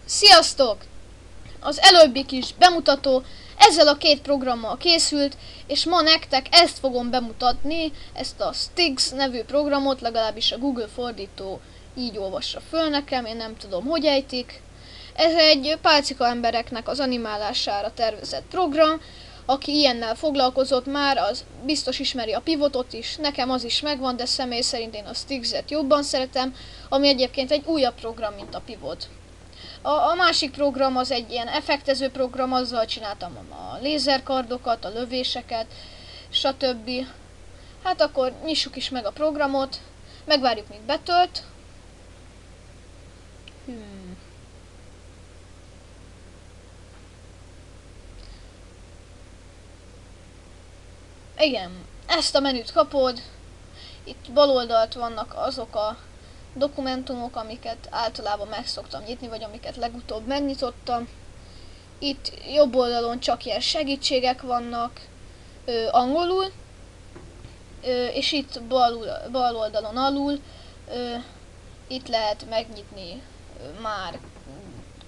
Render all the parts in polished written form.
Sziasztok! Az előbbi kis bemutató ezzel a két programmal készült, és ma nektek ezt fogom bemutatni, ezt a Stix nevű programot, legalábbis a Google fordító így olvassa föl nekem, én nem tudom, hogy ejtik. Ez egy pálcika embereknek az animálására tervezett program. Aki ilyennel foglalkozott már, az biztos ismeri a pivotot is, nekem az is megvan, de személy szerint én a Stixet jobban szeretem, ami egyébként egy újabb program, mint a pivot. A másik program az egy ilyen effektező program, azzal csináltam a lézerkardokat, a lövéseket, stb. Hát akkor nyissuk is meg a programot, megvárjuk, míg betölt. Igen, ezt a menüt kapod. Itt bal oldalt vannak azok a dokumentumok, amiket általában meg szoktam nyitni, vagy amiket legutóbb megnyitottam. Itt jobb oldalon csak ilyen segítségek vannak angolul, és itt bal oldalon alul itt lehet megnyitni már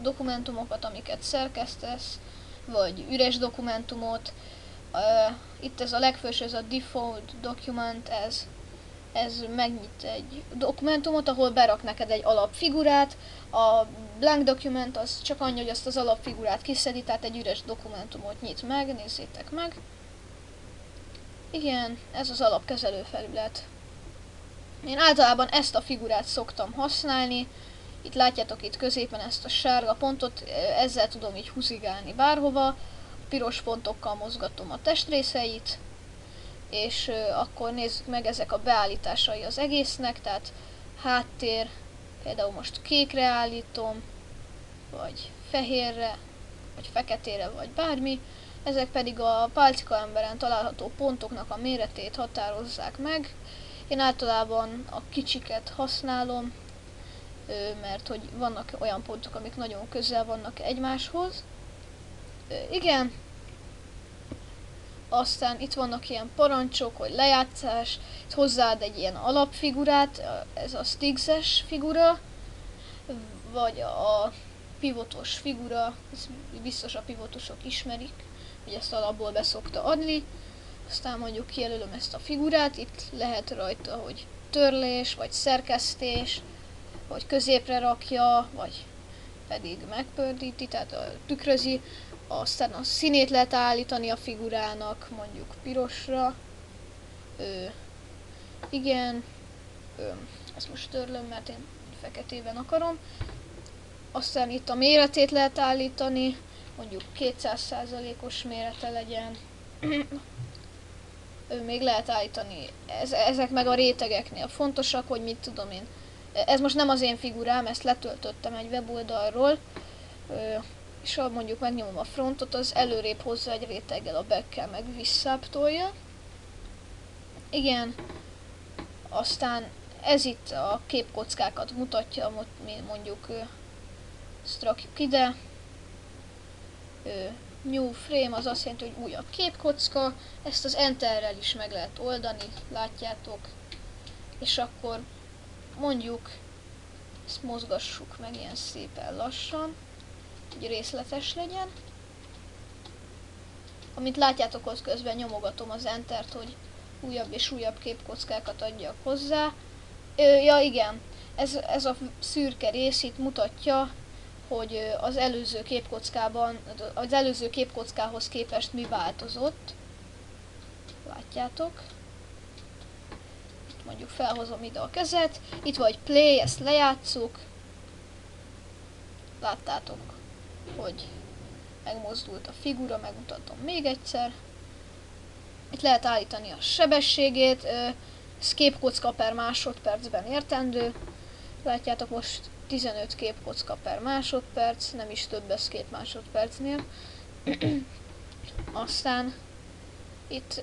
dokumentumokat, amiket szerkesztesz, vagy üres dokumentumot. Itt ez a legfelső, ez a default document, ez megnyit egy dokumentumot, ahol berak neked egy alapfigurát. A blank document az csak annyi, hogy azt az alapfigurát kiszedi, tehát egy üres dokumentumot nyit meg, nézzétek meg. Igen, ez az alapkezelő felület. Én általában ezt a figurát szoktam használni. Itt látjátok itt középen ezt a sárga pontot, ezzel tudom így húzigálni bárhova. A piros pontokkal mozgatom a testrészeit, és akkor nézzük meg ezek a beállításai az egésznek, tehát háttér, például most kékre állítom, vagy fehérre, vagy feketére, vagy bármi. Ezek pedig a pálcika emberen található pontoknak a méretét határozzák meg. Én általában a kicsiket használom, mert hogy vannak olyan pontok, amik nagyon közel vannak egymáshoz. Igen. Aztán itt vannak ilyen parancsok, hogy lejátszás, itt hozzáad egy ilyen alapfigurát, ez a Stix-es figura, vagy a pivotos figura, ez biztos a pivotosok ismerik, hogy ezt alapból beszokta adni. Aztán mondjuk kijelölöm ezt a figurát, itt lehet rajta, hogy törlés, vagy szerkesztés, vagy középre rakja, vagy pedig megpördíti, tehát tükrözi. Aztán a színét lehet állítani a figurának, mondjuk pirosra. Igen, ezt most törlöm, mert én feketében akarom. Aztán itt a méretét lehet állítani, mondjuk 200%-os mérete legyen. Még lehet állítani, ezek meg a rétegeknél fontosak, hogy mit tudom én. Ez most nem az én figurám, ezt letöltöttem egy weboldalról, és ha mondjuk megnyomom a frontot, az előrébb hozza egy réteggel, a backkel meg visszább tolja. Igen, aztán ez itt a képkockákat mutatja, mondjuk ezt rakjuk ide. New frame az azt jelenti, hogy újabb képkocka, ezt az enterrel is meg lehet oldani, látjátok. És akkor mondjuk ezt mozgassuk meg ilyen szépen lassan, hogy részletes legyen. Amint látjátok, az közben nyomogatom az entert, hogy újabb és újabb képkockákat adjak hozzá. Ja igen, ez a szürke rész itt mutatja, hogy az előző képkockában, az előző képkockához képest mi változott. Látjátok? Itt mondjuk felhozom ide a kezet, itt vagy play, ezt lejátszuk. Láttátok, hogy megmozdult a figura, megmutatom még egyszer. Itt lehet állítani a sebességét, ez képkocka per másodpercben értendő. Látjátok, most 15 képkocka per másodperc, nem is több ez 2 másodpercnél. Aztán itt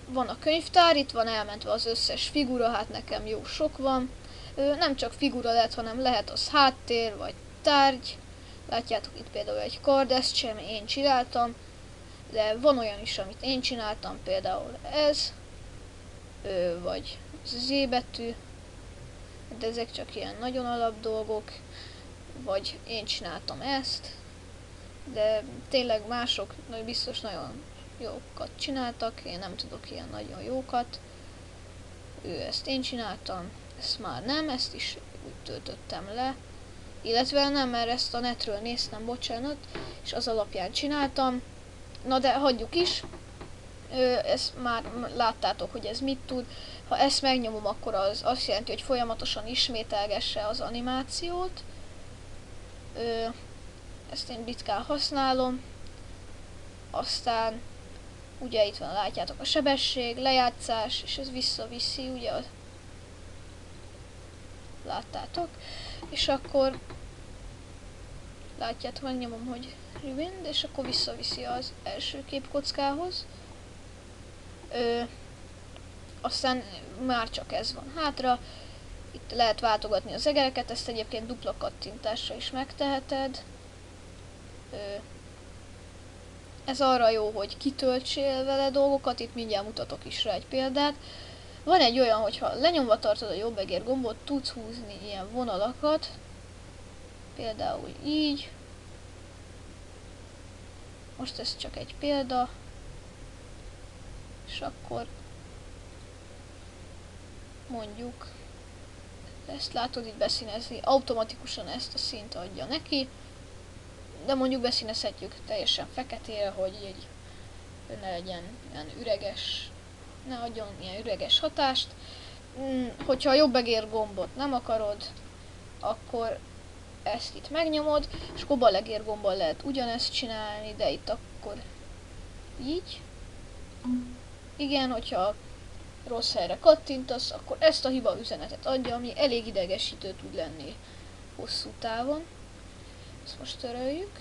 van a könyvtár, itt van elmentve az összes figura, hát nekem jó sok van. Nem csak figura lehet, hanem lehet az háttér, vagy tárgy. Látjátok itt például egy kard, ezt sem én csináltam, de van olyan is, amit én csináltam, például ez, vagy Z betű, de ezek csak ilyen nagyon alap dolgok. vagy én csináltam ezt, de tényleg mások biztos nagyon jókat csináltak, én nem tudok ilyen nagyon jókat. Ezt én csináltam, ezt már nem, ezt is úgy töltöttem le. Illetve nem, mert ezt a netről néztem, bocsánat, és az alapján csináltam. Na de hagyjuk is. Ezt már láttátok, hogy ez mit tud. Ha ezt megnyomom, akkor az azt jelenti, hogy folyamatosan ismételgesse az animációt. Ezt én ritkán használom. Aztán ugye itt van, látjátok, a sebesség, lejátszás, és ez visszaviszi, ugye láttátok. És akkor látjátok, megnyomom, hogy rewind, és akkor visszaviszi az első képkockához. Aztán már csak ez van hátra. Itt lehet váltogatni az egereket, ezt egyébként dupla kattintásra is megteheted. Ez arra jó, hogy kitöltsél vele dolgokat, itt mindjárt mutatok is rá egy példát. Van egy olyan, hogyha lenyomva tartod a jobb egér gombot, tudsz húzni ilyen vonalakat. Például így. Most ez csak egy példa. És akkor mondjuk ezt látod, itt beszínezni, automatikusan ezt a színt adja neki, de mondjuk beszínezhetjük teljesen feketére, hogy így ne legyen ilyen üreges, ne adjon ilyen üreges hatást. Hogyha a jobb egér gombot nem akarod, akkor ezt itt megnyomod, és akkor bal egér gombbal lehet ugyanezt csinálni, de itt akkor így. Igen, hogyha rossz helyre kattintasz, akkor ezt a hiba üzenetet adja, ami elég idegesítő tud lenni hosszú távon. Ezt most töröljük.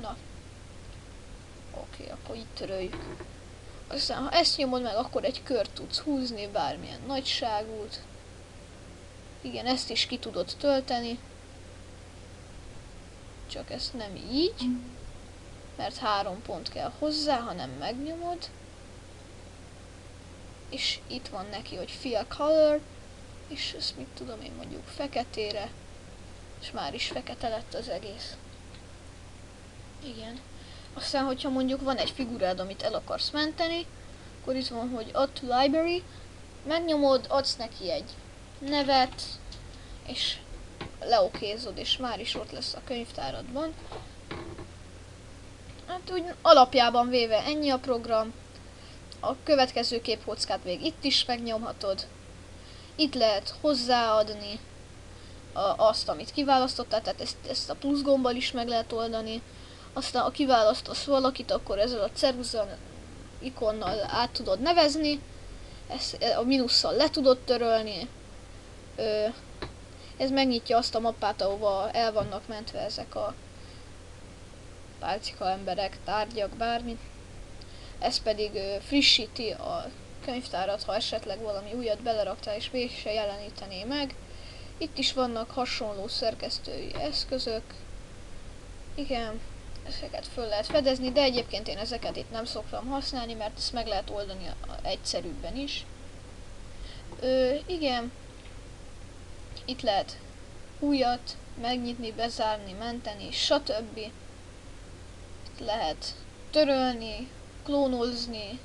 Na. Oké, akkor így töröljük. Aztán, ha ezt nyomod meg, akkor egy kört tudsz húzni, bármilyen nagyságút. Igen, ezt is ki tudod tölteni. Csak ezt nem így, mert 3 pont kell hozzá, hanem megnyomod. És itt van neki, hogy fill color, és ezt mit tudom én, mondjuk feketére, és már is fekete lett az egész. Igen. Aztán, hogyha mondjuk van egy figurád, amit el akarsz menteni, akkor itt van, hogy add to library, megnyomod, adsz neki egy nevet, és leokézod, és már is ott lesz a könyvtáradban. Hát úgy alapjában véve ennyi a program. A következő képkockát még itt is megnyomhatod. Itt lehet hozzáadni azt, amit kiválasztottál, tehát ezt a plusz gombbal is meg lehet oldani. Aztán, ha kiválasztasz valakit, akkor ezzel a ceruza ikonnal át tudod nevezni. Ezt a mínusszal le tudod törölni. Ez megnyitja azt a mappát, ahova el vannak mentve ezek a pálcika emberek, tárgyak, bármi. Ez pedig frissíti a könyvtárat, ha esetleg valami újat beleraktál és még se jelenítené meg. Itt is vannak hasonló szerkesztői eszközök. Igen, ezeket föl lehet fedezni, de egyébként én ezeket itt nem szoktam használni, mert ezt meg lehet oldani egyszerűbben is. Igen, itt lehet újat megnyitni, bezárni, menteni, stb. Itt lehet törölni, klónozni,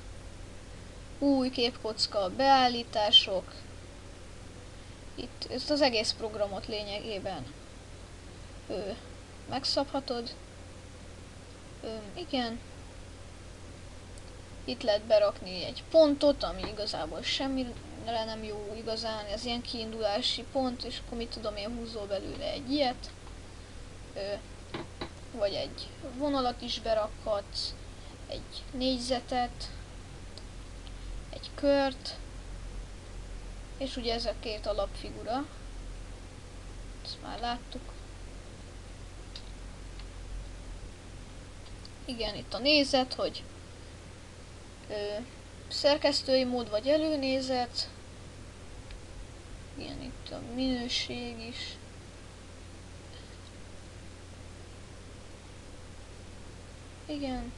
új képkocka, beállítások. Itt ezt az egész programot lényegében megszabhatod. Igen. Itt lehet berakni egy pontot, ami igazából semmire nem jó igazán, ez ilyen kiindulási pont, és akkor mit tudom én, húzol belőle egy ilyet. Vagy egy vonalat is berakhatsz, egy négyzetet, egy kört, és ugye ez a két alapfigura, ezt már láttuk. Igen, itt a nézet, hogy szerkesztői mód vagy előnézet. Igen, itt a minőség is. Igen.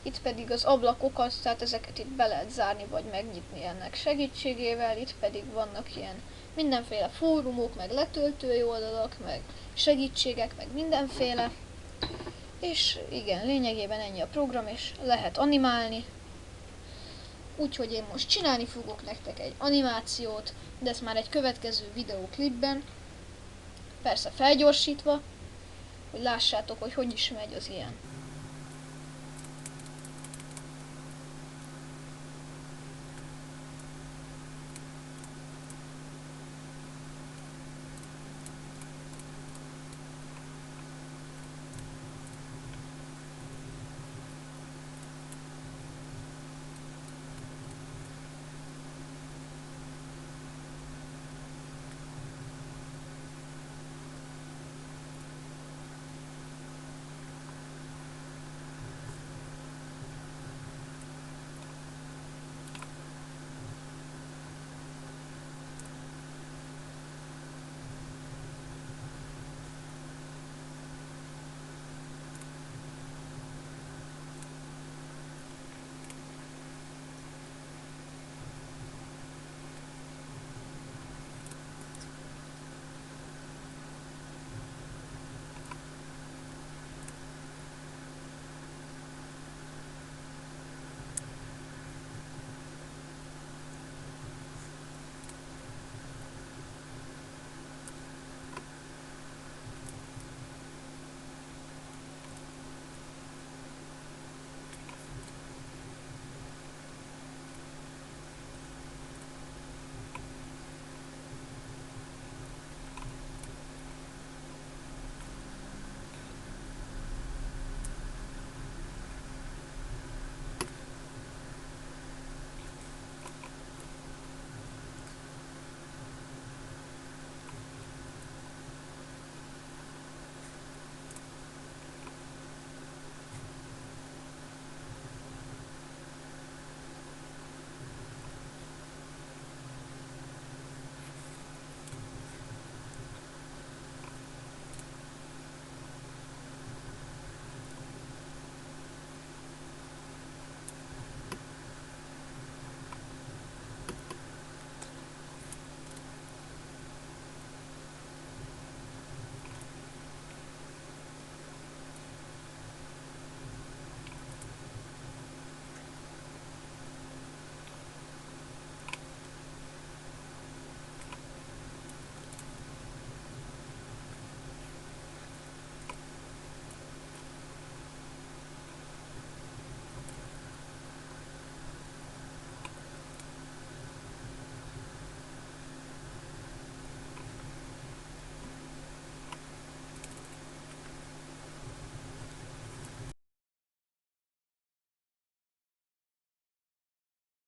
Itt pedig az ablakokat, tehát ezeket itt be lehet zárni vagy megnyitni ennek segítségével. Itt pedig vannak ilyen mindenféle fórumok, meg letöltői oldalak, meg segítségek, meg mindenféle. És igen, lényegében ennyi a program, és lehet animálni. Úgyhogy én most csinálni fogok nektek egy animációt, de ezt már egy következő videóklipben, persze felgyorsítva, hogy lássátok, hogy hogy is megy az ilyen.